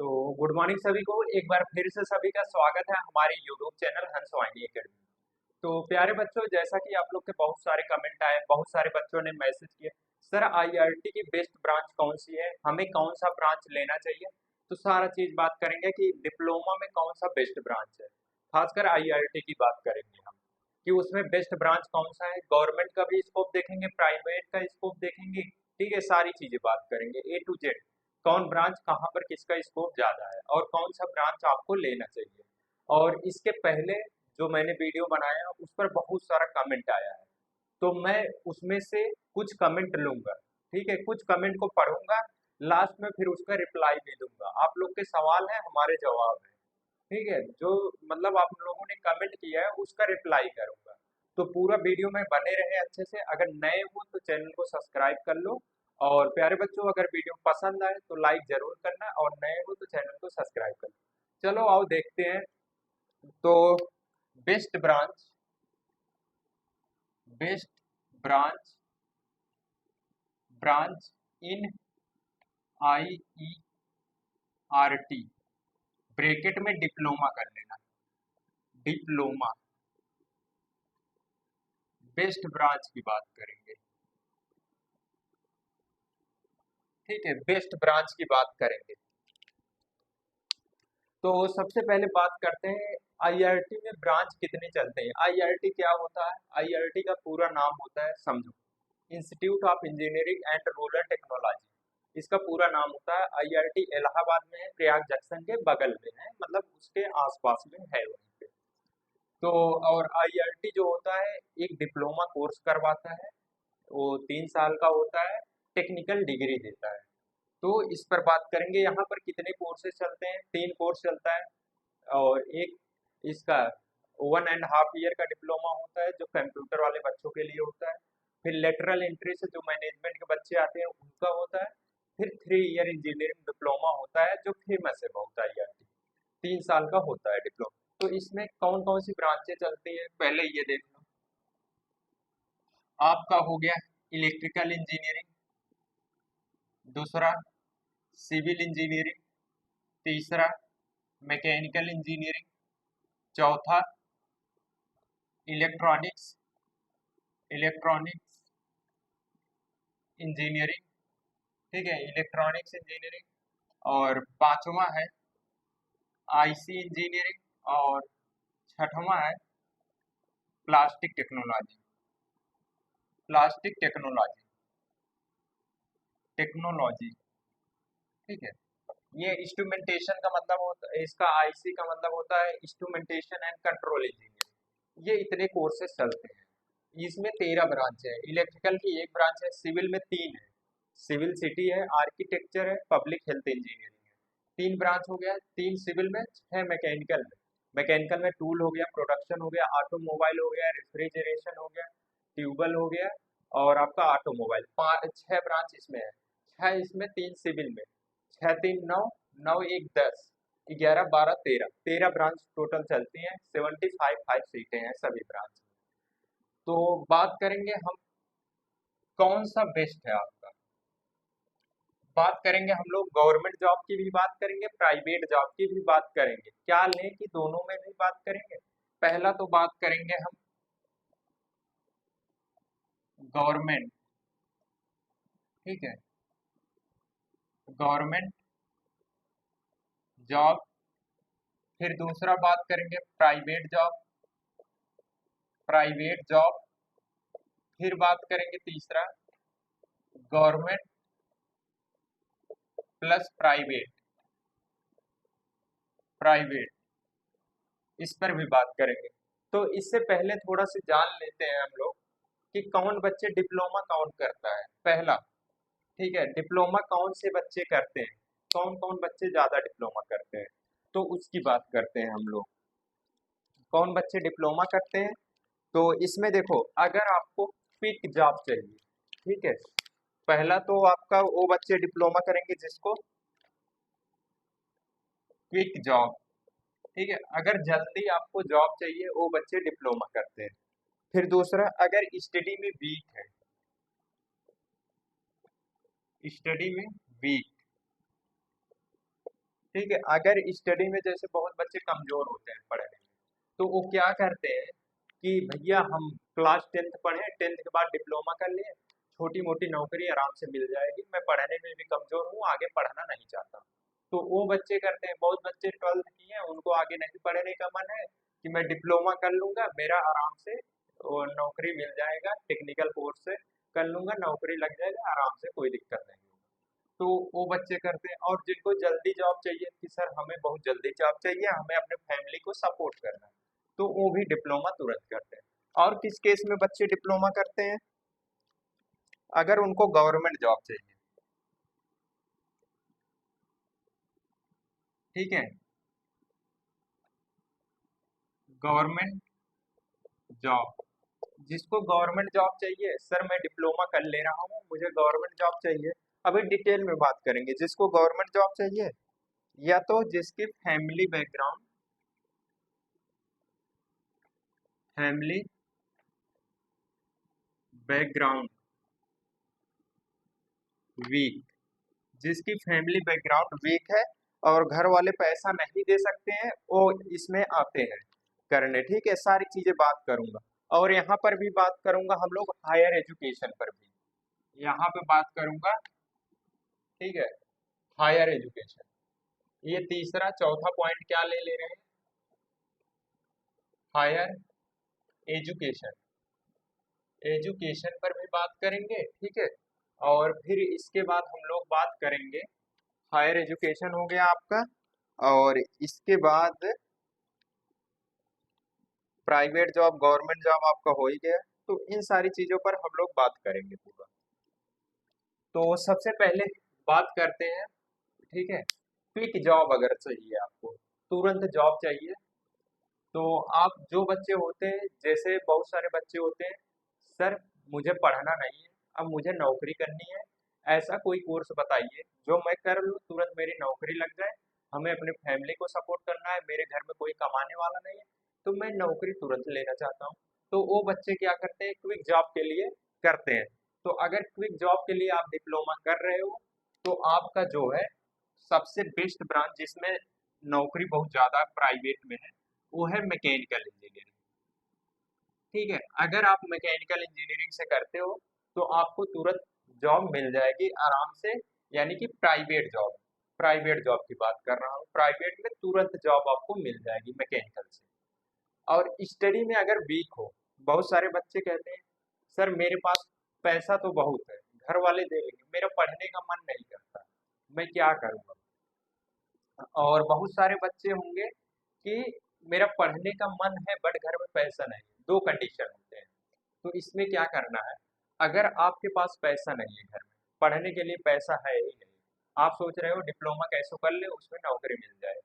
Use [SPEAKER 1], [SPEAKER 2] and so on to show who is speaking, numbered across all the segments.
[SPEAKER 1] तो good morning सभी को। एक बार फिर से सभी का स्वागत है हमारे यूट्यूब चैनल हंस वाहिनी एकेडमी। तो प्यारे बच्चों, जैसा कि आप लोग के बहुत सारे कमेंट आए, बहुत सारे बच्चों ने मैसेज किए, सर आईआरटी की बेस्ट ब्रांच कौन सी है, हमें कौन सा ब्रांच लेना चाहिए। तो सारा चीज बात करेंगे कि डिप्लोमा में कौन सा बेस्ट ब्रांच है। खासकर आईआरटी की बात करेंगे हम कि उसमें बेस्ट ब्रांच कौन सा है। गवर्नमेंट का भी स्कोप देखेंगे, प्राइवेट का स्कोप देखेंगे। ठीक है, सारी चीजें बात करेंगे ए टू जेड। कौन ब्रांच कहाँ पर किसका स्कोप ज्यादा है और कौन सा ब्रांच आपको लेना चाहिए। और इसके पहले जो मैंने वीडियो बनाया उस पर बहुत सारा कमेंट आया है, तो मैं उसमें से कुछ कमेंट लूंगा। ठीक है, कुछ कमेंट को पढ़ूंगा, लास्ट में फिर उसका रिप्लाई भी दूंगा। आप लोग के सवाल है, हमारे जवाब है। ठीक है, जो मतलब आप लोगों ने कमेंट किया है उसका रिप्लाई करूंगा। तो पूरा वीडियो में बने रहे अच्छे से। अगर नए हो तो चैनल को सब्सक्राइब कर लो। और प्यारे बच्चों, अगर वीडियो पसंद आए तो लाइक जरूर करना, और नए हो तो चैनल को सब्सक्राइब कर लो। चलो आओ देखते हैं। तो best branch, best branch, branch इन आईईआरटी, ब्रैकेट में डिप्लोमा कर लेना। डिप्लोमा बेस्ट ब्रांच की बात करेंगे। ठीक है, बेस्ट ब्रांच की बात करेंगे। तो सबसे पहले बात करते हैं आईआरटी में ब्रांच कितने चलते हैं। आईआरटी क्या होता है? आईआरटी का पूरा नाम होता है, समझो, institute of engineering and rural technology. इसका पूरा नाम होता है। आईआरटी इलाहाबाद में है, प्रयाग जंक्शन के बगल में है, मतलब उसके आसपास में है वहीं पे। तो और आईआरटी जो होता है एक डिप्लोमा कोर्स करवाता है, वो 3 साल का होता है, टेक्निकल डिग्री देता है। तो इस पर बात करेंगे। यहाँ पर कितने कोर्सेज चलते हैं? 3 कोर्स चलता है। और एक इसका 1.5 ईयर का डिप्लोमा होता है जो कंप्यूटर वाले बच्चों के लिए होता है। फिर लेटरल एंट्री से जो मैनेजमेंट के बच्चे आते हैं उनका होता है। फिर 3 ईयर इंजीनियरिंग डिप्लोमा होता है जो फेमस है बहुत, आईआईटी 3 साल का होता है डिप्लोमा। तो इसमें कौन कौन सी ब्रांचें चलती है पहले ये देख लो। आपका हो गया इलेक्ट्रिकल इंजीनियरिंग, दूसरा सिविल इंजीनियरिंग, तीसरा मैकेनिकल इंजीनियरिंग, चौथा इलेक्ट्रॉनिक्स, इलेक्ट्रॉनिक्स इंजीनियरिंग। ठीक है, इलेक्ट्रॉनिक्स इंजीनियरिंग। और पांचवा है आईसी इंजीनियरिंग। और छठवां है plastic technology. Plastic technology, technology. ठीक है, ये इंस्ट्रूमेंटेशन का मतलब होता है, इसका आईसी का मतलब होता है इंस्ट्रूमेंटेशन एंड कंट्रोल इंजीनियरिंग। ये इतने कोर्सेज चलते हैं। इसमें 13 ब्रांच है। इलेक्ट्रिकल की एक ब्रांच है, सिविल में 3 है, सिविल सिटी है, आर्किटेक्चर है, पब्लिक हेल्थ इंजीनियरिंग है। 3 ब्रांच हो गया, 3 सिविल में, 6 मैकेनिकल में। मैकेनिकल में टूल हो गया, प्रोडक्शन हो गया, ऑटोमोबाइल हो गया, रेफ्रिजरेशन हो गया, ट्यूबल हो गया, और आपका ऑटोमोबाइल। 6 ब्रांच इसमें है। 6 इसमें, 3 सिविल में। 6 3 9, 9 1 10, 11 12 13, 13 ब्रांच टोटल चलती हैं। 75 सीटें हैं सभी ब्रांच में। तो बात करेंगे हम कौन सा बेस्ट है आपका। बात करेंगे हम लोग गवर्नमेंट जॉब की भी बात करेंगे, प्राइवेट जॉब की भी बात करेंगे, क्या लें कि दोनों में भी बात करेंगे। पहला तो बात करेंगे हम गवर्नमेंट। ठीक है, गवर्नमेंट जॉब। फिर दूसरा बात करेंगे प्राइवेट जॉब, प्राइवेट जॉब। फिर बात करेंगे तीसरा गवर्नमेंट प्लस प्राइवेट, प्राइवेट, इस पर भी बात करेंगे। तो इससे पहले थोड़ा सा जान लेते हैं हम लोग कि कौन बच्चे डिप्लोमा कौन करता है। पहला, ठीक है, डिप्लोमा कौन से बच्चे करते हैं, कौन कौन बच्चे ज्यादा डिप्लोमा करते हैं, तो उसकी बात करते हैं हम लोग। कौन बच्चे डिप्लोमा करते हैं? तो इसमें देखो, अगर आपको क्विक जॉब चाहिए, ठीक है, पहला तो आपका वो बच्चे डिप्लोमा करेंगे जिसको क्विक जॉब। ठीक है, अगर जल्दी आपको जॉब चाहिए वो बच्चे डिप्लोमा करते हैं। फिर दूसरा, अगर स्टडी में वीक है, स्टडी में वीक, ठीक है। अगर स्टडी में जैसे बहुत बच्चे कमजोर होते हैं पढ़ने में, तो वो क्या करते हैं कि भैया हम क्लास 10th पढ़े, 10th के बाद डिप्लोमा कर लिए, छोटी मोटी नौकरी आराम से मिल जाएगी, मैं पढ़ने में भी कमजोर हूँ, आगे पढ़ना नहीं चाहता। तो वो बच्चे करते हैं, बहुत बच्चे 12th किए हैं, उनको आगे नहीं पढ़ने का मन है कि मैं डिप्लोमा कर लूंगा, मेरा आराम से वो नौकरी मिल जाएगा, टेक्निकल कोर्स से कर लूंगा, नौकरी लग जाएगा आराम से, कोई दिक्कत नहीं होगी। तो वो बच्चे करते हैं। और जिनको जल्दी जॉब चाहिए कि सर हमें बहुत जल्दी जॉब चाहिए, हमें अपने फैमिली को सपोर्ट करना है, तो वो भी डिप्लोमा तुरंत करते हैं। और किस केस में बच्चे डिप्लोमा करते हैं? अगर उनको गवर्नमेंट जॉब चाहिए, ठीक है, गवर्नमेंट जॉब, जिसको गवर्नमेंट जॉब चाहिए, सर मैं डिप्लोमा कर ले रहा हूँ, मुझे गवर्नमेंट जॉब चाहिए। अभी डिटेल में बात करेंगे। जिसको गवर्नमेंट जॉब चाहिए, या तो जिसकी फैमिली बैकग्राउंड वीक, जिसकी फैमिली बैकग्राउंड वीक है और घर वाले पैसा नहीं दे सकते हैं, वो इसमें आते हैं करने। ठीक है, सारी चीजें बात करूंगा। और यहाँ पर भी बात करूंगा हम लोग हायर एजुकेशन पर भी, यहाँ पे बात करूंगा। ठीक है, हायर एजुकेशन, ये तीसरा चौथा पॉइंट क्या ले ले रहे हैं? हायर एजुकेशन, एजुकेशन पर भी बात करेंगे। ठीक है, और फिर इसके बाद हम लोग बात करेंगे, हायर एजुकेशन हो गया आपका, और इसके बाद प्राइवेट जॉब, गवर्नमेंट जॉब आपका हो ही गया। तो इन सारी चीजों पर हम लोग बात करेंगे पूरा। तो सबसे पहले बात करते हैं, ठीक है, क्विक जॉब अगर चाहिए आपको, तुरंत जॉब चाहिए, तो आप जो बच्चे होते हैं, जैसे बहुत सारे बच्चे होते हैं, सर मुझे पढ़ना नहीं है, अब मुझे नौकरी करनी है, ऐसा कोई कोर्स बताइए जो मैं कर लूँ, तुरंत मेरी नौकरी लग जाए, हमें अपने फैमिली को सपोर्ट करना है, मेरे घर में कोई कमाने वाला नहीं है, तो मैं नौकरी तुरंत लेना चाहता हूँ। तो वो बच्चे क्या करते हैं, क्विक जॉब के लिए करते हैं। तो अगर क्विक जॉब के लिए आप डिप्लोमा कर रहे हो, तो आपका जो है सबसे बेस्ट ब्रांच जिसमें नौकरी बहुत ज्यादा प्राइवेट में है, वो है मैकेनिकल इंजीनियरिंग। ठीक है, अगर आप मैकेनिकल इंजीनियरिंग से करते हो, तो आपको तुरंत जॉब मिल जाएगी आराम से, यानी कि प्राइवेट जॉब, प्राइवेट जॉब की बात कर रहा हूँ, प्राइवेट में तुरंत जॉब आपको मिल जाएगी मैकेनिकल से। और स्टडी में अगर वीक हो, बहुत सारे बच्चे कहते हैं सर मेरे पास पैसा तो बहुत है, घर वाले दे लेंगे, मेरा पढ़ने का मन नहीं करता, मैं क्या करूँगा? और बहुत सारे बच्चे होंगे कि मेरा पढ़ने का मन है बट घर में पैसा नहीं है, दो कंडीशन होते हैं। तो इसमें क्या करना है, अगर आपके पास पैसा नहीं है, घर में पढ़ने के लिए पैसा है ही नहीं, आप सोच रहे हो डिप्लोमा कैसे कर ले उसमें नौकरी मिल जाए,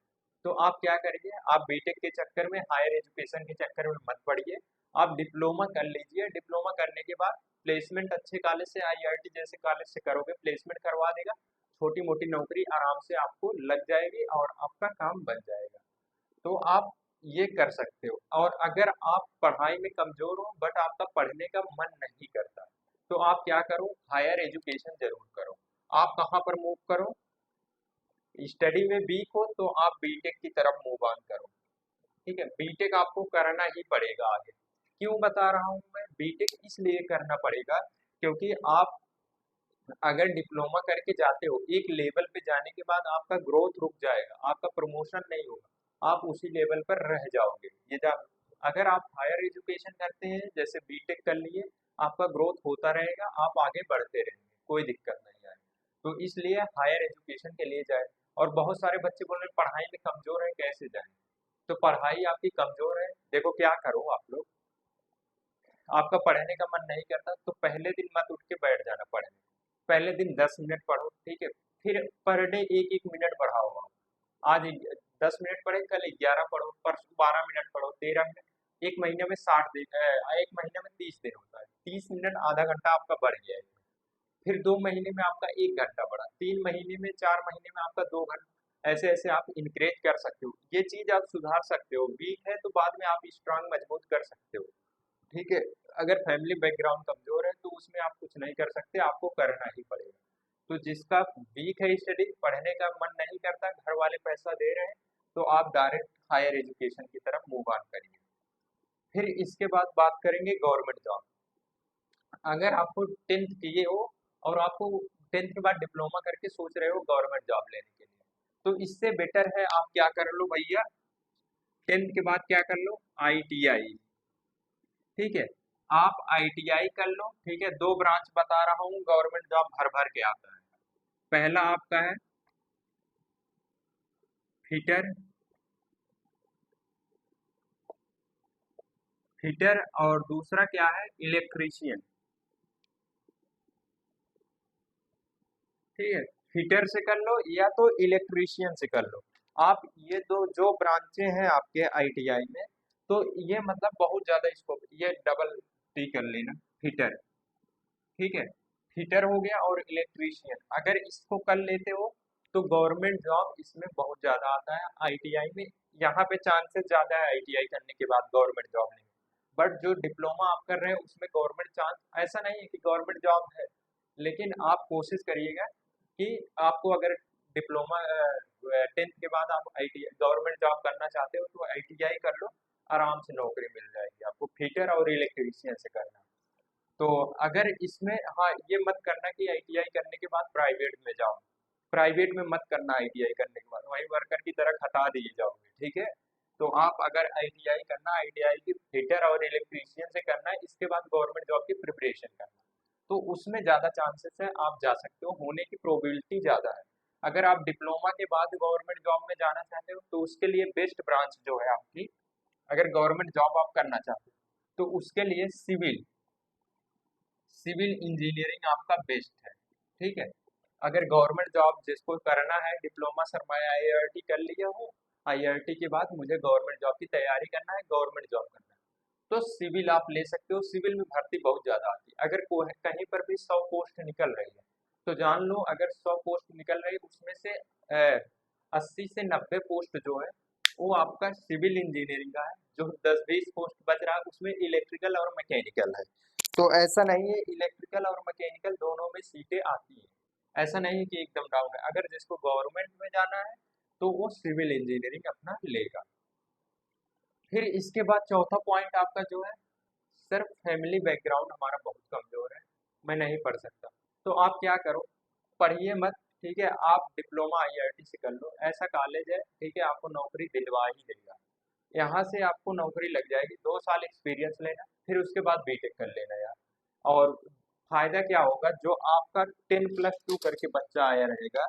[SPEAKER 1] तो आप क्या करिए, आप बीटेक के चक्कर में, हायर एजुकेशन के चक्कर में मत पड़िए, आप डिप्लोमा कर लीजिए। डिप्लोमा करने के बाद प्लेसमेंट अच्छे कॉलेज से, आईआईटी जैसे कॉलेज से करोगे, प्लेसमेंट करवा देगा, छोटी मोटी नौकरी आराम से आपको लग जाएगी और आपका काम बन जाएगा। तो आप ये कर सकते हो। और अगर आप पढ़ाई में कमजोर हो बट आपका पढ़ने का मन नहीं करता, तो आप क्या करो, हायर एजुकेशन जरूर करो। आप कहाँ पर मूव करो, स्टडी में वीक हो तो आप बीटेक की तरफ मूव ऑन करो। ठीक है, बीटेक आपको करना ही पड़ेगा आगे। क्यों बता रहा हूँ मैं, बीटेक इसलिए करना पड़ेगा क्योंकि आप अगर डिप्लोमा करके जाते हो, एक लेवल पे जाने के बाद आपका ग्रोथ रुक जाएगा, आपका प्रमोशन नहीं होगा, आप उसी लेवल पर रह जाओगे, ये जान। अगर आप हायर एजुकेशन करते हैं, जैसे बीटेक कर लिए, आपका ग्रोथ होता रहेगा, आप आगे बढ़ते रहेंगे, कोई दिक्कत नहीं आएगी। तो इसलिए हायर एजुकेशन के लिए जाए। और बहुत सारे बच्चे बोल रहे हैं पढ़ाई में कमजोर है, कैसे जाए? तो पढ़ाई आपकी कमजोर है, देखो क्या करो आप लोग, आपका पढ़ने का मन नहीं करता, तो पहले दिन मत उठ के बैठ जाना पढ़ने, पहले दिन 10 मिनट पढ़ो, ठीक है, फिर पर डे एक एक मिनट पढ़ाओ आप। आज 10 मिनट पढ़े, कल 11 पढ़ो, परसों 12 मिनट पढ़ो, 13 मिनट, एक महीने में 60 दिन, एक महीने में 30 दिन होता है, 30 मिनट आधा घंटा आपका बढ़ गया है। फिर 2 महीने में आपका 1 घंटा बढ़ा, 3 महीने में, 4 महीने में आपका 2 घंटा, ऐसे ऐसे आप इंक्रीज कर सकते हो, ये चीज आप सुधार सकते हो। वीक है तो बाद में आप स्ट्रांग मजबूत कर सकते हो। ठीक है, अगर फैमिली बैकग्राउंड कमजोर है तो उसमें आप कुछ नहीं कर सकते, आपको करना ही पड़ेगा। तो जिसका वीक है स्टडी, पढ़ने का मन नहीं करता, घर वाले पैसा दे रहे हैं, तो आप डायरेक्ट हायर एजुकेशन की तरफ मूव ऑन करिए। फिर इसके बाद बात करेंगे गवर्नमेंट जॉब। अगर आपको 10th किए हो और आपको 10th के बाद डिप्लोमा करके सोच रहे हो गवर्नमेंट जॉब लेने के लिए, तो इससे बेटर है आप क्या कर लो भैया, 10th के बाद क्या कर लो, आईटीआई। ठीक है, आप आईटीआई कर लो। ठीक है, दो ब्रांच बता रहा हूँ, गवर्नमेंट जॉब भर भर के आता है। पहला आपका है फिटर, फिटर, और दूसरा क्या है, इलेक्ट्रीशियन। ठीक है, फिटर से कर लो या तो इलेक्ट्रीशियन से कर लो। आप ये दो जो ब्रांचें हैं आपके आईटीआई में, तो ये मतलब बहुत ज्यादा स्कोप, ये डबल टी कर लेना, फिटर। ठीक है, फिटर हो गया और इलेक्ट्रीशियन, अगर इसको कर लेते हो तो गवर्नमेंट जॉब इसमें बहुत ज्यादा आता है आईटीआई में। यहाँ पे चांसेस ज्यादा है आईटीआई करने के बाद गवर्नमेंट जॉब लेने, बट जो डिप्लोमा आप कर रहे हैं उसमें गवर्नमेंट चांस ऐसा नहीं है कि गवर्नमेंट जॉब है, लेकिन आप कोशिश करिएगा कि आपको अगर डिप्लोमा 10th के बाद आप आईटीआई गवर्नमेंट जॉब करना चाहते हो तो आईटीआई कर लो, आराम से नौकरी मिल जाएगी आपको, फिटर और इलेक्ट्रीशियन से करना। तो अगर इसमें, हाँ, ये मत करना कि आईटीआई करने के बाद प्राइवेट में जाओ, प्राइवेट में मत करना आईटीआई करने के बाद, वहीं वर्कर की तरह हटा दिए जाओगे। ठीक है, तो आप अगर आईटीआई करना, आईटीआई की फिटर और इलेक्ट्रीशियन से करना है, इसके बाद गवर्नमेंट जॉब की प्रिपरेशन करना, तो उसमें ज़्यादा चांसेस है आप जा सकते हो, होने की प्रोबेबिलिटी ज़्यादा है। अगर आप डिप्लोमा के बाद गवर्नमेंट जॉब में जाना चाहते हो तो उसके लिए बेस्ट ब्रांच जो है आपकी, अगर गवर्नमेंट जॉब आप करना चाहते हो तो उसके लिए सिविल, सिविल इंजीनियरिंग आपका बेस्ट है। ठीक है, अगर गवर्नमेंट जॉब जिसको करना है डिप्लोमा, सर मैं आईआईटी कर लिया हूँ, आईआईटी के बाद मुझे गवर्नमेंट जॉब की तैयारी करना है, गवर्नमेंट जॉब करना है, तो सिविल आप ले सकते हो। सिविल में भर्ती बहुत ज्यादा आती है, अगर कहीं पर भी 100 पोस्ट निकल रही है तो जान लो, अगर 100 पोस्ट निकल रही है उसमें से 80 से 90 पोस्ट जो है वो आपका सिविल इंजीनियरिंग का है, जो 10-20 पोस्ट बच रहा है उसमें इलेक्ट्रिकल और मैकेनिकल है। तो ऐसा नहीं है, इलेक्ट्रिकल और मैकेनिकल दोनों में सीटें आती हैं, ऐसा नहीं है कि एकदम डाउन है। अगर जिसको गवर्नमेंट में जाना है तो वो सिविल इंजीनियरिंग अपना लेगा। फिर इसके बाद चौथा पॉइंट आपका जो है, सर फैमिली बैकग्राउंड हमारा बहुत कमजोर है, मैं नहीं पढ़ सकता, तो आप क्या करो, पढ़िए मत। ठीक है, आप डिप्लोमा आईआईटी से कर लो, ऐसा कॉलेज है, ठीक है, आपको नौकरी दिलवा ही देगा। यहाँ से आपको नौकरी लग जाएगी, 2 साल एक्सपीरियंस लेना, फिर उसके बाद बीटेक कर लेना यार। और फायदा क्या होगा, जो आपका 10+2 करके बच्चा आया रहेगा,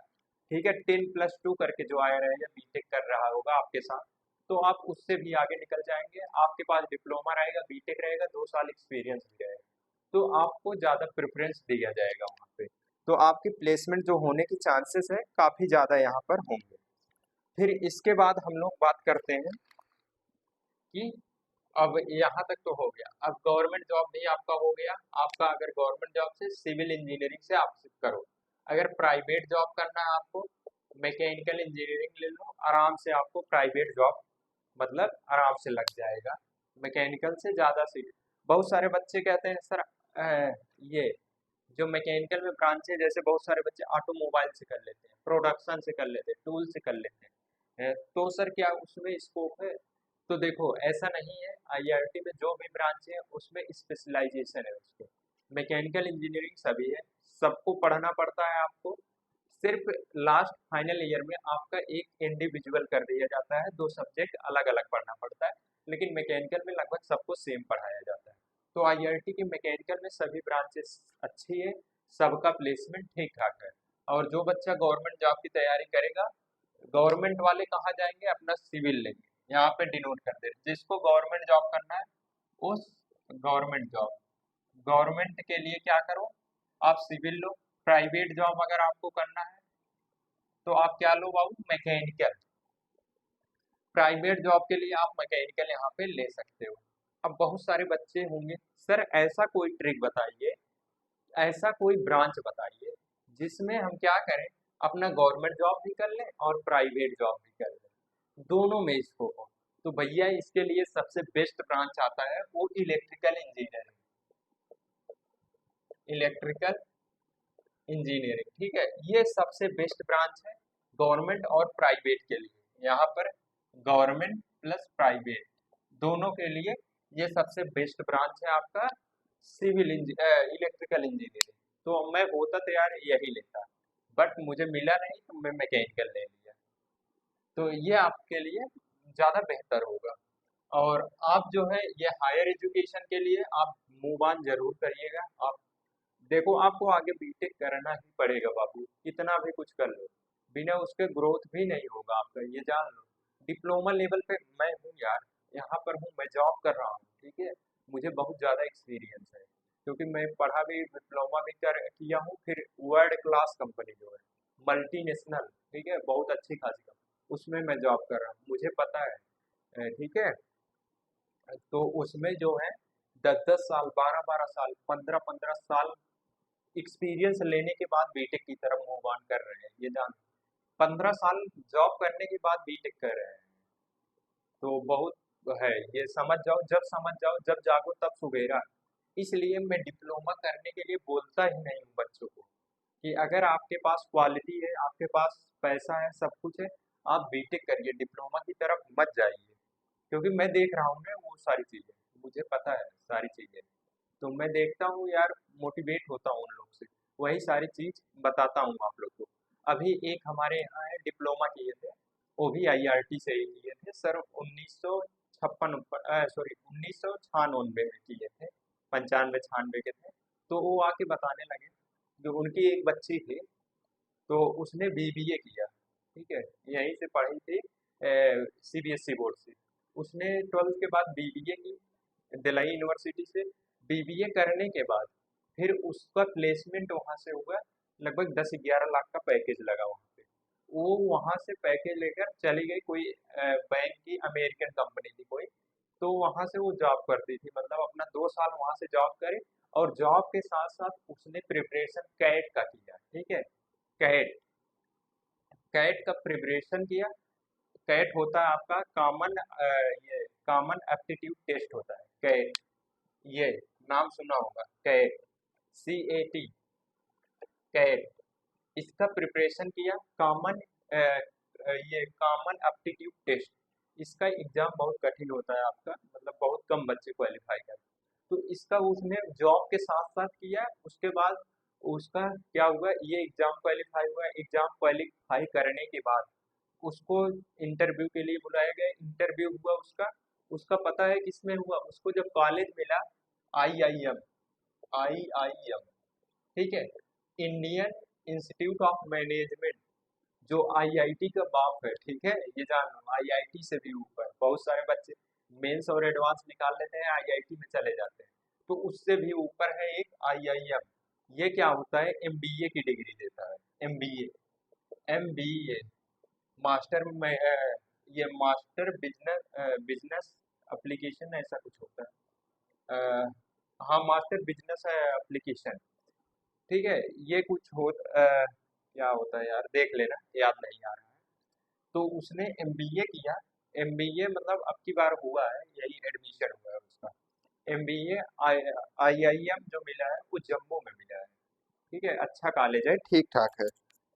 [SPEAKER 1] ठीक है, 10+2 करके जो आया रहेगा, बीटेक कर रहा होगा आपके साथ, तो आप उससे भी आगे निकल जाएंगे, आपके पास डिप्लोमा रहेगा, बीटेक रहेगा, 2 साल एक्सपीरियंस भी रहेगा, तो आपको ज़्यादा प्रेफरेंस दिया जाएगा वहाँ पे, तो आपकी प्लेसमेंट जो होने की चांसेस है काफ़ी ज़्यादा यहाँ पर होंगे। फिर इसके बाद हम लोग बात करते हैं कि अब यहाँ तक तो हो गया, अब गवर्नमेंट जॉब नहीं आपका हो गया, आपका अगर गवर्नमेंट जॉब से सिविल इंजीनियरिंग से आप करो, अगर प्राइवेट जॉब करना है आपको, मैकेनिकल इंजीनियरिंग ले लो, आराम से आपको प्राइवेट जॉब मतलब आराम से लग जाएगा, मैकेनिकल से ज़्यादा सीट। बहुत सारे बच्चे कहते हैं सर ये जो मैकेनिकल में ब्रांच है, जैसे बहुत सारे बच्चे ऑटोमोबाइल से कर लेते हैं, प्रोडक्शन से कर लेते हैं, टूल से कर लेते हैं, तो सर क्या उसमें स्कोप है? तो देखो ऐसा नहीं है, आईआईटी में जो भी ब्रांच है उसमें स्पेशलाइजेशन है उसके, मैकेनिकल इंजीनियरिंग सभी है, सबको पढ़ना पड़ता है आपको, सिर्फ लास्ट फाइनल ईयर में आपका एक इंडिविजुअल कर दिया जाता है, 2 सब्जेक्ट अलग अलग पढ़ना पड़ता है, लेकिन मैकेनिकल में लगभग सबको सेम पढ़ाया जाता है। तो आईआईटी की मैकेनिकल में सभी ब्रांचेस अच्छी है, सबका प्लेसमेंट ठीक ठाक है। और जो बच्चा गवर्नमेंट जॉब की तैयारी करेगा, गवर्नमेंट वाले कहाँ जाएंगे, अपना सिविल लेंगे, यहाँ पे डिनोट कर दे, जिसको गवर्नमेंट जॉब करना है उस गवर्नमेंट जॉब, गवर्नमेंट के लिए क्या करो, आप सिविल लो। प्राइवेट जॉब अगर आपको करना है तो आप क्या लो बाबू, मैकेनिकल। प्राइवेट जॉब के लिए आप मैकेनिकल यहाँ पे ले सकते हो। अब बहुत सारे बच्चे होंगे, सर ऐसा कोई ट्रिक बताइए, ऐसा कोई ब्रांच बताइए जिसमें हम क्या करें, अपना गवर्नमेंट जॉब भी कर लें और प्राइवेट जॉब भी कर लें, दोनों में इसको हो। तो भैया इसके लिए सबसे बेस्ट ब्रांच आता है वो इलेक्ट्रिकल इंजीनियरिंग, इलेक्ट्रिकल इंजीनियरिंग, ठीक है। ये सबसे बेस्ट ब्रांच है गवर्नमेंट और प्राइवेट के लिए। यहाँ पर गवर्नमेंट प्लस प्राइवेट दोनों के लिए ये सबसे बेस्ट ब्रांच है आपका सिविल इलेक्ट्रिकल इंजीनियरिंग। तो मैं होता तो यार यही लेता, बट मुझे मिला नहीं तो मैं मैकेनिकल ले लिया। तो ये आपके लिए ज़्यादा बेहतर होगा। और आप जो है ये हायर एजुकेशन के लिए आप मूव ऑन जरूर करिएगा। आप देखो, आपको आगे बीटेक करना ही पड़ेगा बाबू, कितना भी कुछ कर लो, बिना उसके ग्रोथ भी नहीं होगा आपका, ये जान लो। डिप्लोमा लेवल पे मैं हूँ यार, यहाँ पर हूँ, मैं जॉब कर रहा हूँ, ठीक है। मुझे बहुत ज़्यादा एक्सपीरियंस है, क्योंकि मैं पढ़ा भी, डिप्लोमा भी कर किया हूँ, फिर वर्ल्ड क्लास कंपनी जो है मल्टीनेशनल, ठीक है, बहुत अच्छी खासी कंपनी, उसमें मैं जॉब कर रहा हूँ, मुझे पता है। ठीक है। तो उसमें जो है 10-10 साल, 12-12 साल, 15-15 साल एक्सपीरियंस लेने के बाद बीटेक की तरफ मूव ऑन कर रहे हैं, ये जान। 15 साल जॉब करने के बाद बीटेक कर रहे हैं, तो बहुत है, ये समझ जाओ, जब समझ जाओ, जब जागो तब सुबेरा। इसलिए मैं डिप्लोमा करने के लिए बोलता ही नहीं हूँ बच्चों को, कि अगर आपके पास क्वालिटी है, आपके पास पैसा है, सब कुछ है, आप बीटेक करिए, डिप्लोमा की तरफ मत जाइए। क्योंकि मैं देख रहा हूँ ना वो सारी चीजें, मुझे पता है सारी चीजें, तो मैं देखता हूँ यार, मोटिवेट होता हूँ उन लोग से, वही सारी चीज बताता हूँ आप लोग को। अभी एक हमारे यहाँ है, डिप्लोमा किए थे, वो भी आईआरटी से ही किए थे सर, 1956, सॉरी 1996 में किए थे, 95-96 के थे। तो वो आके बताने लगे, जो उनकी एक बच्ची थी, तो उसने बीबीए किया, ठीक है, यहीं से पढ़ी थी, सीबीएसई बोर्ड से। उसने 12th के बाद बीबीए की दिल्ली यूनिवर्सिटी से। बीबीए करने के बाद फिर उसका प्लेसमेंट वहां से हुआ, लगभग 10-11 लाख का पैकेज लगा वहां पे। वो वहां से पैकेज लेकर चली गई कोई बैंक की, अमेरिकन कंपनी थी कोई। तो वहां से वो जॉब करती थी, मतलब अपना 2 साल वहां से जॉब करे, और जॉब के साथ साथ उसने प्रिपरेशन कैट का किया, ठीक है। कैट कैट का प्रिपरेशन किया। कैट होता है आपका कॉमन, ये कॉमन एप्टीट्यूड टेस्ट होता है कैट, ये नाम सुना होगा कैट, CAT, कैट। इसका प्रिपरेशन किया, कॉमन, ये कॉमन एप्टीट्यूड टेस्ट। इसका एग्जाम बहुत कठिन होता है आपका, मतलब बहुत कम बच्चे क्वालिफाई करते हैं। तो इसका उसने जॉब के साथ साथ किया, उसके बाद उसका क्या हुआ, ये एग्जाम क्वालिफाई हुआ, एग्जाम क्वालिफाई करने के बाद उसको इंटरव्यू के लिए बुलाया गया, इंटरव्यू हुआ उसका। उसका पता है किसमें हुआ, उसको जब कॉलेज मिला, IIM, IIM, ठीक है, इंडियन इंस्टीट्यूट ऑफ मैनेजमेंट, जो IIT का बाप है, ठीक है, ये जान लो, IIT से भी ऊपर। बहुत सारे बच्चे मेंस और एडवांस निकाल लेते हैं, IIT में चले जाते हैं, तो उससे भी ऊपर है एक IIM। ये क्या होता है, MBA की डिग्री देता है, MBA, MBA, मास्टर में, ये मास्टर बिजनेस, बिजनेस एप्लीकेशन ऐसा कुछ होता है। हाँ, मास्टर बिजनेस एप्लीकेशन, ठीक है। ये कुछ क्या होता है यार, देख लेना, याद नहीं आ रहा है। तो उसने MBA किया। MBA मतलब अब की बार हुआ है, यही एडमिशन हुआ है उसका। MBA IIM जो मिला है वो जम्मू में मिला है, ठीक है, अच्छा कॉलेज है, ठीक ठाक है।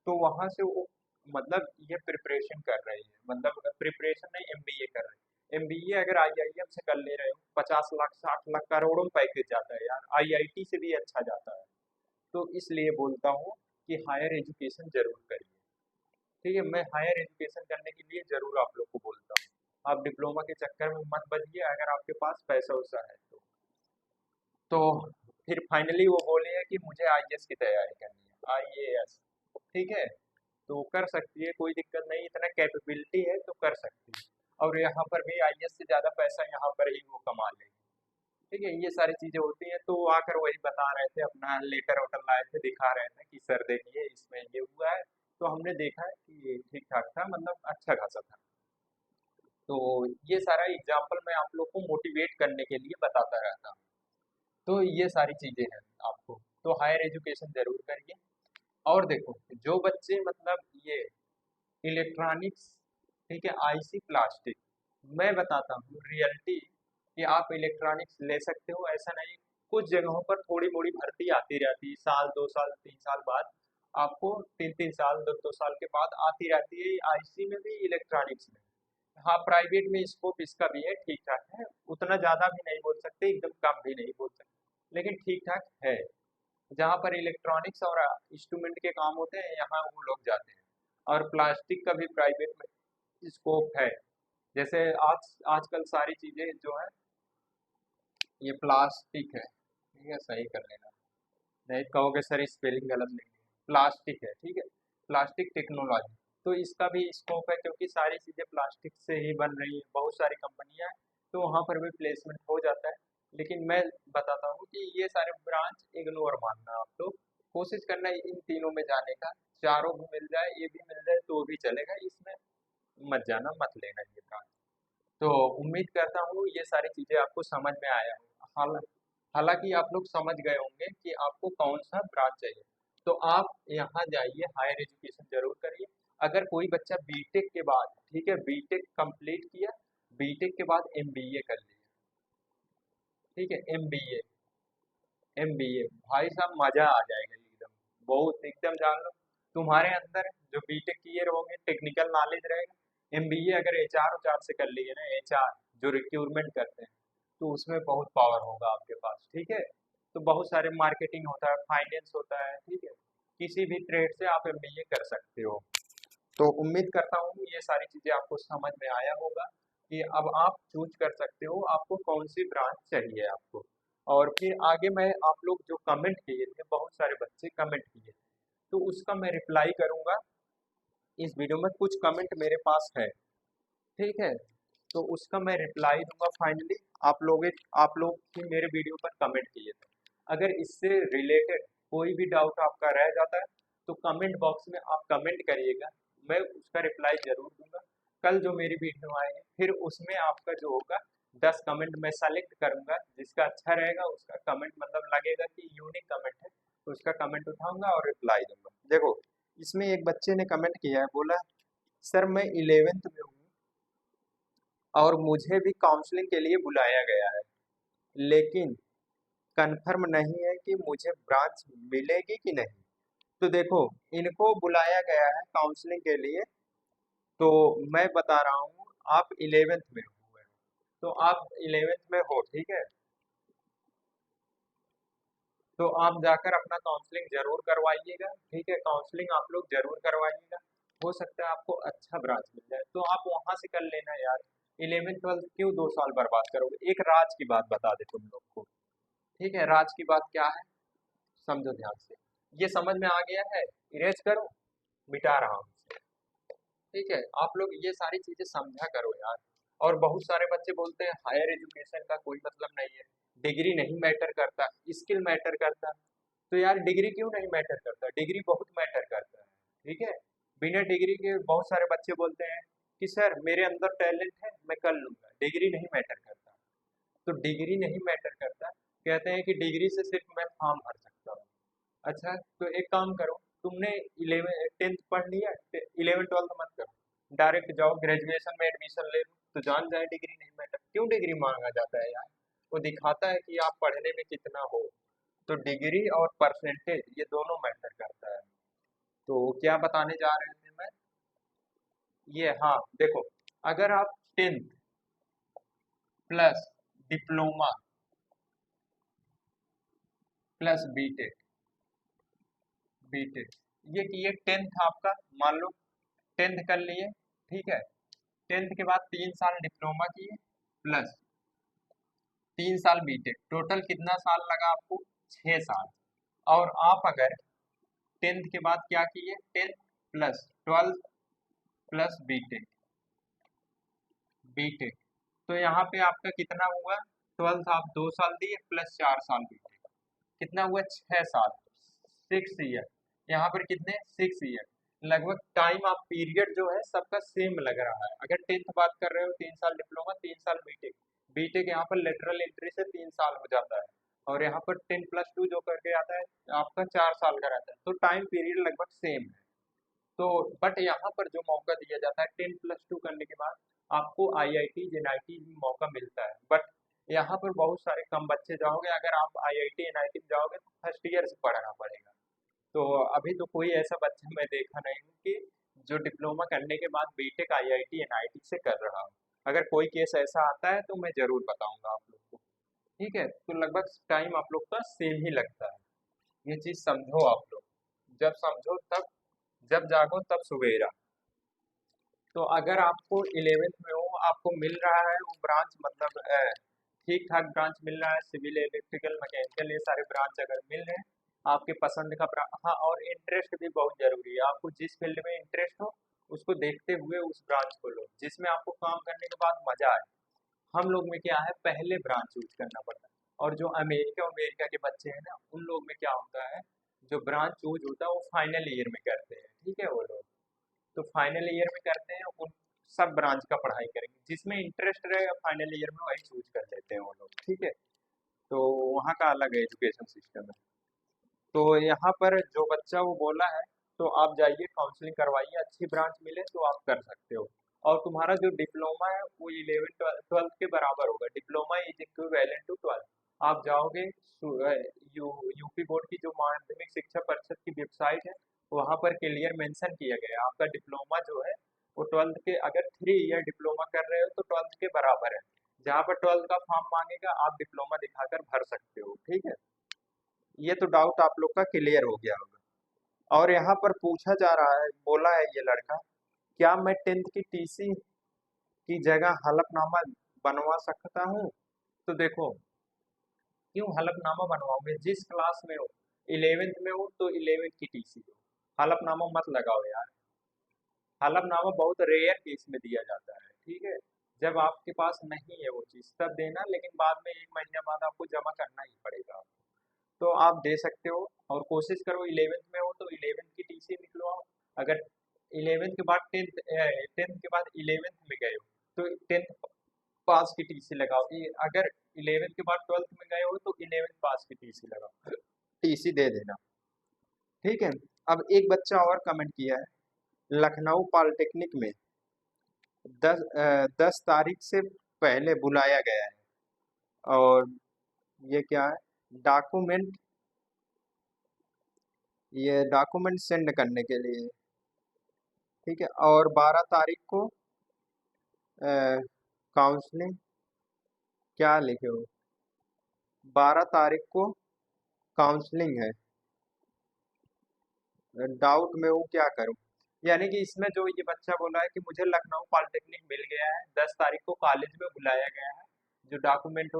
[SPEAKER 1] तो वहां से वो, मतलब ये प्रिपरेशन कर रही है, मतलब प्रिपरेशन नहीं, MBA कर रही है। MBA अगर IIM से कर ले रहे हो, 50 लाख, 60 लाख, करोड़ों में पैकेज जाता है यार, IIT से भी अच्छा जाता है। तो इसलिए बोलता हूँ कि हायर एजुकेशन जरूर करिए, ठीक है। मैं हायर एजुकेशन करने के लिए जरूर आप लोग को बोलता हूँ, आप डिप्लोमा के चक्कर में मत बजिए, अगर आपके पास पैसा वैसा है तो फिर फाइनली वो बोले है कि मुझे IAS की तैयारी करनी है, IAS, ठीक है। तो कर सकती है, कोई दिक्कत नहीं, इतना कैपेबिलिटी है तो कर सकती है। और यहाँ पर भी IAS से ज़्यादा पैसा यहाँ पर ही वो कमा लेगी, ठीक है। ये सारी चीज़ें होती हैं, तो आकर वही बता रहे थे, अपना लेटर वोटर लाए थे, दिखा रहे थे कि सर देखिए इसमें ये हुआ है। तो हमने देखा है कि ये ठीक ठाक था, मतलब अच्छा खासा था। तो ये सारा एग्जाम्पल मैं आप लोग को मोटिवेट करने के लिए बताता रहता हूँ। तो ये सारी चीज़ें हैं आपको, तो हायर एजुकेशन जरूर करिए। और देखो, जो बच्चे मतलब ये इलेक्ट्रॉनिक्स, ठीक है, IC प्लास्टिक, मैं बताता हूँ रियलिटी, कि आप इलेक्ट्रॉनिक्स ले सकते हो, ऐसा नहीं। कुछ जगहों पर थोड़ी मोड़ी भर्ती आती रहती है, साल 2 साल 3 साल बाद आपको 3-3 साल 2-2 साल के बाद आती रहती है, आईसी में भी इलेक्ट्रॉनिक्स में। हाँ, प्राइवेट में स्कोप इसका भी है, ठीक ठाक है, उतना ज्यादा भी नहीं बोल सकते, एकदम कम भी नहीं बोल सकते, लेकिन ठीक ठाक है। जहाँ पर इलेक्ट्रॉनिक्स और इंस्ट्रूमेंट के काम होते हैं यहाँ वो लोग जाते हैं। और प्लास्टिक का भी प्राइवेट में स्कोप है। जैसे आजकल सारी चीजें जो है ये प्लास्टिक है, ठीक है, सही कर लेना, नहीं कहोगे सर स्पेलिंग गलत नहीं है, प्लास्टिक है, ठीक है, प्लास्टिक टेक्नोलॉजी। तो इसका भी स्कोप है क्योंकि सारी चीजें प्लास्टिक से ही बन रही है, बहुत सारी कंपनियां हैं, तो वहां पर भी प्लेसमेंट हो जाता है। लेकिन मैं बताता हूँ कि ये सारे ब्रांच इग्नोर मानना, आप लोग कोशिश करना इन तीनों में जाने का, चारों भी मिल जाए, ये भी मिल जाए तो भी चलेगा, इसमें मत जाना, मत लेना ये ब्रांच। तो उम्मीद करता हूँ ये सारी चीजें आपको समझ में आया हो। हालांकि आप लोग समझ गए होंगे कि आपको कौन सा ब्रांच चाहिए। तो आप यहाँ जाइए, हायर एजुकेशन जरूर करिए। अगर कोई बच्चा बीटेक के बाद, ठीक है, बीटेक कंप्लीट किया, बीटेक के बाद एमबीए कर लिया, ठीक है, एमबीए, एमबीए भाई साहब मजा आ जाएगा एकदम, बहुत एकदम जान लो, तुम्हारे अंदर जो बीटेक किए रहोगे टेक्निकल नॉलेज रहेगा। एमबीए अगर एचआर उचार से कर लिए ना, एचआर जो रिक्रूटमेंट करते हैं, तो उसमें बहुत पावर होगा आपके पास, ठीक है। तो बहुत सारे मार्केटिंग होता है, फाइनेंस होता है, ठीक है, किसी भी ट्रेड से आप एमबीए कर सकते हो। तो उम्मीद करता हूँ ये सारी चीजें आपको समझ में आया होगा कि अब आप चूज कर सकते हो आपको कौन सी ब्रांच चाहिए आपको। और फिर आगे मैं, आप लोग जो कमेंट किए थे, बहुत सारे बच्चे कमेंट किए, तो उसका मैं रिप्लाई करूंगा इस वीडियो में, कुछ कमेंट मेरे पास है, ठीक है, तो उसका मैं रिप्लाई दूंगा फाइनली। आप लोग ही मेरे वीडियो पर कमेंट किए थे, अगर इससे रिलेटेड कोई भी डाउट आपका रह जाता है तो कमेंट बॉक्स में आप कमेंट करिएगा, मैं उसका रिप्लाई जरूर दूंगा। कल जो मेरी वीडियो आएगी फिर उसमें आपका जो होगा 10 कमेंट मैं सेलेक्ट करूंगा, जिसका अच्छा रहेगा उसका कमेंट, मतलब लगेगा कि यूनिक कमेंट है, तो उसका कमेंट उठाऊंगा और रिप्लाई दूंगा। देखो, इसमें एक बच्चे ने कमेंट किया है, बोला सर मैं 11th में हूँ और मुझे भी काउंसलिंग के लिए बुलाया गया है, लेकिन कंफर्म नहीं है कि मुझे ब्रांच मिलेगी कि नहीं। तो देखो, इनको बुलाया गया है काउंसलिंग के लिए, तो मैं बता रहा हूँ आप 11th में हुए हो, तो आप 11th में हो, ठीक है, तो आप जाकर अपना काउंसलिंग जरूर करवाइएगा, ठीक है, काउंसलिंग आप लोग जरूर करवाइएगा, हो सकता है आपको अच्छा ब्रांच मिल जाए, तो आप वहां से कर लेना यार। 11th 12th क्यों 2 साल बर्बाद करोगे। एक राज की बात बता दे तुम लोग को, ठीक है, राज की बात क्या है, समझो ध्यान से, ये समझ में आ गया है, इरेज करो, मिटा रहा हूँ, ठीक है, आप लोग ये सारी चीजें समझा करो यार। और बहुत सारे बच्चे बोलते हैं हायर एजुकेशन का कोई मतलब नहीं है, डिग्री नहीं मैटर करता, स्किल मैटर करता। तो यार डिग्री क्यों नहीं मैटर करता, डिग्री बहुत मैटर करता है, ठीक है। बिना डिग्री के बहुत सारे बच्चे बोलते हैं कि सर मेरे अंदर टैलेंट है मैं कर लूंगा, डिग्री नहीं मैटर करता। तो डिग्री नहीं मैटर करता, कहते हैं कि डिग्री से सिर्फ मैं फॉर्म भर सकता हूँ। अच्छा, तो एक काम करो, तुमने 11th पढ़ लिया, 11th 12th मत करो, डायरेक्ट जाओ ग्रेजुएशन में एडमिशन ले लो, तो जान जाए डिग्री नहीं मैटर, क्यों डिग्री मांगा जाता है यार, वो दिखाता है कि आप पढ़ने में कितना हो। तो डिग्री और परसेंटेज ये दोनों मैटर करता है। तो क्या बताने जा रहे थे मैं, ये हाँ देखो, अगर आप 10th plus diploma plus BTech, BTech ये किए, 10th आपका मान लो 10th कर लिए, ठीक है, 10th के बाद 3 साल डिप्लोमा किए प्लस 3 साल बीटेक, टोटल कितना साल लगा आपको, 6 साल। और आप अगर 10th के बाद क्या किए, 10th plus 12th plus BTech, BTech, तो यहाँ पे आपका कितना हुआ, 12th आप 2 साल दिए प्लस 4 साल बीटेक, कितना हुआ 6 साल, 6 ईयर, यहाँ पर कितने 6 ईयर, लगभग टाइम आप पीरियड जो है सबका सेम लग रहा है। अगर 10th बात कर रहे हो 3 साल डिप्लोमा 3 साल बीटेक, बीटेक यहाँ पर लेटरल एंट्री से 3 साल हो जाता है, और यहाँ पर 10+2 जो करके आता है आपका 4 साल का रहता है, तो टाइम पीरियड लगभग सेम है। तो बट यहाँ पर जो मौका दिया जाता है 10+2 करने के बाद आपको आईआईटी जेनआईटी में मौका मिलता है, बट यहाँ पर बहुत सारे कम बच्चे जाओगे, अगर आप आईआईटी एनआईटी में जाओगे तो फर्स्ट ईयर से पढ़ना पड़ेगा, तो अभी तो कोई ऐसा बच्चा मैं देखा नहीं हूँ कि जो डिप्लोमा करने के बाद बीटेक आईआईटी एनआईटी से कर रहा हो। अगर कोई केस ऐसा आता है तो मैं जरूर बताऊंगा आप लोग को। ठीक है, तो लगभग टाइम आप लोग का सेम ही लगता है। ये चीज समझो आप लोग। जब समझो तब, जब जागो तब सवेरा। तो अगर आपको 11th में हो, आपको मिल रहा है वो ब्रांच, मतलब ठीक ठाक ब्रांच मिल रहा है, सिविल इलेक्ट्रिकल मैकेनिकल ये सारे ब्रांच अगर मिल रहे हैं आपके पसंद का हाँ, और इंटरेस्ट भी बहुत जरूरी है। आपको जिस फील्ड में इंटरेस्ट हो उसको देखते हुए उस ब्रांच को लो जिसमें आपको काम करने के बाद मजा आए। हम लोग में क्या है, पहले ब्रांच चूज करना पड़ता है। और जो अमेरिका अमेरिका के बच्चे हैं ना, उन लोग में क्या होता है, जो ब्रांच चूज होता है वो फाइनल ईयर में करते हैं। ठीक है, वो लोग तो फाइनल ईयर में करते हैं, उन सब ब्रांच का पढ़ाई करेंगे, जिसमें इंटरेस्ट रहेगा फाइनल ईयर में वही चूज कर लेते हैं वो लोग। ठीक है, तो वहाँ का अलग एजुकेशन सिस्टम है। तो यहाँ पर जो बच्चा वो बोला है, तो आप जाइए काउंसलिंग करवाइए, अच्छी ब्रांच मिले तो आप कर सकते हो। और तुम्हारा जो डिप्लोमा है वो 11 ट्वेल्थ के बराबर होगा। Diploma is equivalent to 12। आप जाओगे यूपी बोर्ड की जो माध्यमिक शिक्षा परिषद की वेबसाइट है, वहाँ पर क्लियर मेंशन किया गया है आपका डिप्लोमा जो है वो 12th के, अगर 3 ईयर डिप्लोमा कर रहे हो तो 12th के बराबर है। जहाँ पर 12th का फॉर्म मांगेगा आप डिप्लोमा दिखाकर भर सकते हो। ठीक है, ये तो डाउट आप लोग का क्लियर हो गया होगा। और यहाँ पर पूछा जा रहा है, बोला है ये लड़का, क्या मैं 10th की टीसी की जगह हलफनामा बनवा सकता हूँ? तो देखो, क्यों हलफनामा बनवाओगे? जिस क्लास में हो, 11th में हो तो 11th की टीसी हो। हलफनामा मत लगाओ यार। हलफनामा बहुत रेयर केस में दिया जाता है। ठीक है, जब आपके पास नहीं है वो चीज तब देना, लेकिन बाद में 1 महीने बाद आपको जमा करना ही पड़ेगा। तो आप दे सकते हो। और कोशिश करो 11th में हो तो 11th की टीसी निकलवाओ। अगर 11th के बाद 10th के बाद 11th में गए हो तो 10th पास की टीसी लगाओ। अगर 11th के बाद 12th में गए हो तो 11th पास की टीसी लगाओ, टीसी दे देना। ठीक है, अब एक बच्चा और कमेंट किया है, लखनऊ पॉलिटेक्निक में 10 तारीख से पहले बुलाया गया है। और ये क्या है, डॉक्यूमेंट, ये डॉक्यूमेंट सेंड करने के लिए। ठीक है, और 12 तारीख को काउंसलिंग, क्या लिखे हो, 12 तारीख को काउंसलिंग है। डाउट में हूँ क्या करूँ? यानी कि इसमें जो ये बच्चा बोला है कि मुझे लखनऊ पॉलिटेक्निक मिल गया है, 10 तारीख को कॉलेज में बुलाया गया है, जो डॉक्यूमेंट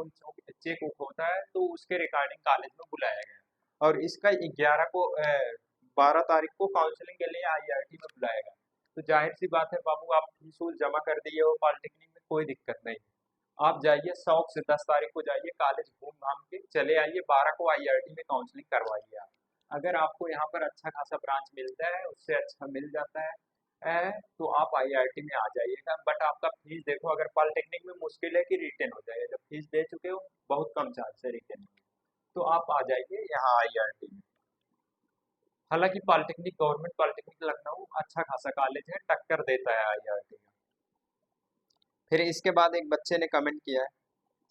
[SPEAKER 1] चेक उक होता है तो उसके रिगार्डिंग कॉलेज में बुलाया गया है। और इसका 12 तारीख को काउंसलिंग के लिए आईआईटी में बुलाया गया। तो जाहिर सी बात है बाबू, आप फीस वूस जमा कर दिए हो पॉलिटेक्निक में, कोई दिक्कत नहीं। आप जाइए शौक से, 10 तारीख को जाइए कॉलेज, घूम घाम के चले आइए, 12 को आईआईटी में काउंसलिंग करवाइए आप। अगर आपको यहाँ पर अच्छा खासा ब्रांच मिलता है, उससे अच्छा मिल जाता तो आप आईआईटी में आ जाइएगा। बट आपका फीस देखो, अगर पॉलिटेक्निक में मुश्किल है कि रिटेन हो जाएगा, जब फीस दे चुके हो बहुत कम चांस है रिटेन होने के। तो आप आ जाइए यहाँ आईआईटी में। हालांकि पॉलिटेक्निक, गवर्नमेंट पॉलिटेक्निक लखनऊ अच्छा खासा कॉलेज है, टक्कर देता है आईआईटी में। फिर इसके बाद एक बच्चे ने कमेंट किया है,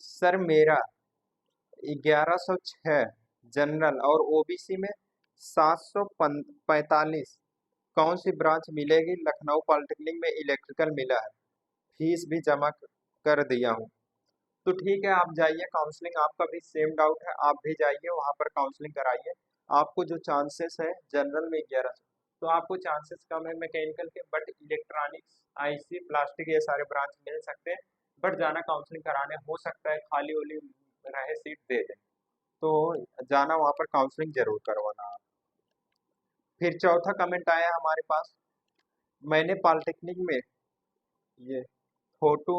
[SPEAKER 1] सर मेरा 1106 जनरल और ओबीसी में 745, कौन सी ब्रांच मिलेगी? लखनऊ पॉलिटेक्निक में इलेक्ट्रिकल मिला है, फीस भी जमा कर दिया हूँ। तो ठीक है, आप जाइए काउंसलिंग, आपका भी सेम डाउट है, आप भी जाइए वहाँ पर काउंसलिंग कराइए। आपको जो चांसेस है जनरल में 1100, तो आपको चांसेस कम है मैकेनिकल के, बट इलेक्ट्रॉनिक्स, आईसी, प्लास्टिक ये सारे ब्रांच मिल सकते हैं। बट जाना काउंसलिंग कराने, हो सकता है खाली वाली रहे सीट दे दें, तो जाना वहाँ पर काउंसलिंग जरूर करवाना आप। फिर चौथा कमेंट आया हमारे पास, मैंने पॉलिटेक्निक में ये फोटो,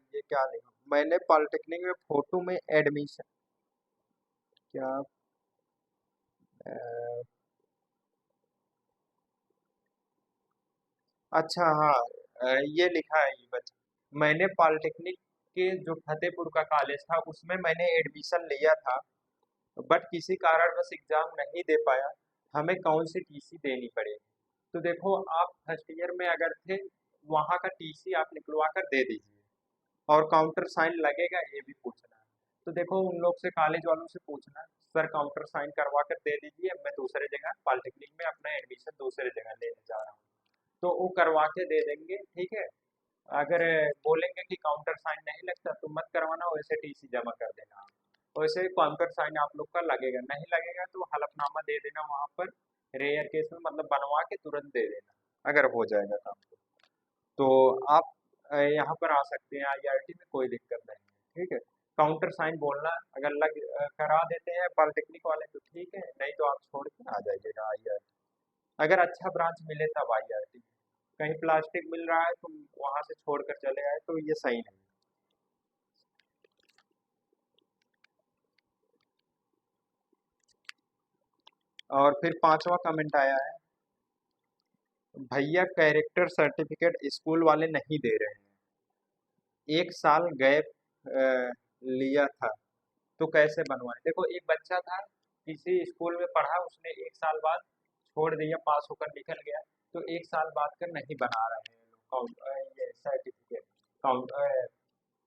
[SPEAKER 1] ये क्या लिखा, मैंने पॉलिटेक्निक में फोटो में एडमिशन, क्या, अ, अच्छा हाँ, ये लिखा है ये बच्चा, मैंने पॉलिटेक्निक के जो फतेहपुर का कॉलेज था उसमें मैंने एडमिशन लिया था, बट किसी कारणवश एग्जाम नहीं दे पाया, हमें कौन सी टीसी देनी पड़ेगी? तो देखो, आप फर्स्ट ईयर में अगर थे, वहाँ का टीसी आप निकलवा कर दे दीजिए, और काउंटर साइन लगेगा ये भी पूछना है। तो देखो, उन लोग से, कॉलेज वालों से पूछना, सर काउंटर साइन करवा कर दे दीजिए, मैं दूसरे जगह पॉलिटेक्निक में अपना एडमिशन दूसरे जगह लेने जा रहा हूँ, तो वो करवा के दे देंगे, ठीक है। अगर बोलेंगे कि काउंटर साइन नहीं लगता तो मत करवाना, वैसे टीसी जमा कर देना। वैसे काउंटर साइन आप लोग का लगेगा, नहीं लगेगा तो हलफनामा दे देना वहां पर, रेयर केस में मतलब बनवा के तुरंत दे देना, अगर हो जाएगा काम तो आप यहाँ पर आ सकते हैं, आईआईटी में कोई दिक्कत नहीं है, ठीक है। काउंटर साइन बोलना, अगर करा देते हैं पॉलिटेक्निक वाले तो ठीक है, नहीं तो आप छोड़ के आ जाइएगा आईआईटी, अगर अच्छा ब्रांच मिले तब आईआईटी। कहीं प्लास्टिक मिल रहा है तो वहां से छोड़ कर चले आए तो ये सही नहीं। और फिर पांचवा कमेंट आया है, भैया कैरेक्टर सर्टिफिकेट स्कूल वाले नहीं दे रहे हैं, एक साल गैप लिया था तो कैसे बनवाएं। देखो एक बच्चा था, किसी स्कूल में पढ़ा, उसने एक साल बाद छोड़ दिया, पास होकर निकल गया, तो एक साल बाद का नहीं बना रहे हैं लोग ये सर्टिफिकेट, काउंट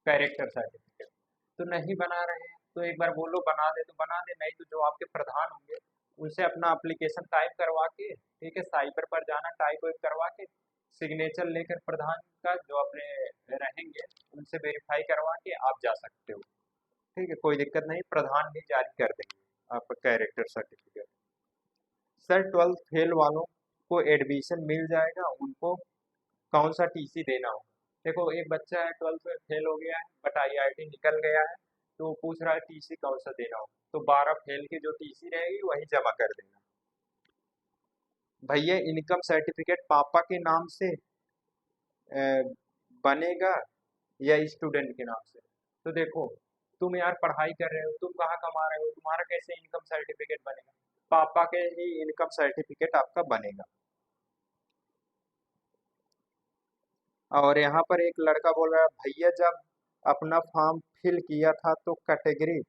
[SPEAKER 1] कैरेक्टर सर्टिफिकेट तो नहीं बना रहे हैं। तो एक बार बोलो बना दे तो बना दे, नहीं तो जो आपके प्रधान होंगे उनसे अपना एप्लीकेशन टाइप करवा के, ठीक है, साइबर पर जाना, टाइप वाइप करवा के सिग्नेचर लेकर प्रधान का जो अपने रहेंगे उनसे वेरीफाई करवा के आप जा सकते हो, ठीक है, कोई दिक्कत नहीं, प्रधान भी जारी कर देंगे आपका character certificate. Sir 12th fail वालों को एडमिशन मिल जाएगा, उनको कौन सा टीसी देना होगा। देखो एक बच्चा है 12th में फेल हो गया है बट आईआईटी निकल गया है, तो वो पूछ रहा है टीसी कौन सा देना होगा, तो 12 फेल की जो टीसी रहेगी वही जमा कर देना। भैया इनकम सर्टिफिकेट पापा के नाम से अ, बनेगा या स्टूडेंट के नाम से। तो देखो तुम यार पढ़ाई कर रहे हो, तुम कहाँ कमा रहे हो, तुम्हारा कैसे इनकम सर्टिफिकेट बनेगा, पापा के ही इनकम सर्टिफिकेट आपका बनेगा। और यहाँ पर एक लड़का बोल रहा है, भैया जब अपना फॉर्म फिल किया था तो कैटेगरी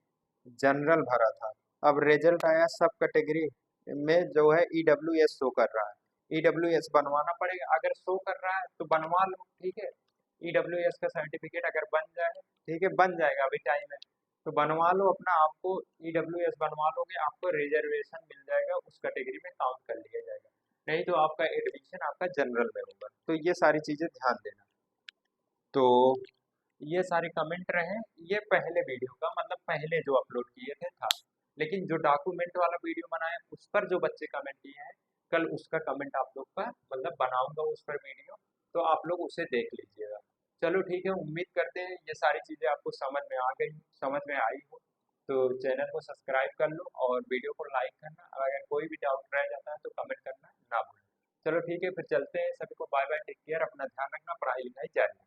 [SPEAKER 1] जनरल भरा था, अब रिजल्ट आया सब कैटेगरी में जो है ईडब्ल्यूएस शो कर रहा है, ईडब्ल्यूएस बनवाना पड़ेगा, अगर शो कर रहा है तो बनवा लो, ठीक है। ईडब्ल्यूएस का सर्टिफिकेट अगर बन जाए, ठीक है, बन जाएगा अभी टाइम है, तो बनवा लो अपना, आपको ईडब्ल्यूएस बनवा लोगे, आपको रिजर्वेशन मिल जाएगा, उस कैटेगरी में काउंट कर लिया जाएगा, नहीं तो आपका एडमिशन आपका जनरल में होगा। तो ये सारी चीजें ध्यान देना। तो ये सारे कमेंट रहे, ये पहले वीडियो का मतलब पहले जो अपलोड किए थे था, लेकिन जो डॉक्यूमेंट वाला वीडियो बनाया उस पर जो बच्चे कमेंट किए हैं, कल उसका कमेंट आप लोग का मतलब बनाऊंगा उस पर वीडियो, तो आप लोग उसे देख लीजिएगा। चलो ठीक है, उम्मीद करते हैं ये सारी चीज़ें आपको समझ में आ गई, समझ में आई हो, तो चैनल को सब्सक्राइब कर लो और वीडियो को लाइक करना, और अगर कोई भी डाउट रह जाता है तो कमेंट करना ना भूलें। चलो ठीक है, फिर चलते हैं, सभी को बाय बाय, टेक केयर, अपना ध्यान रखना, पढ़ाई लिखाई जारी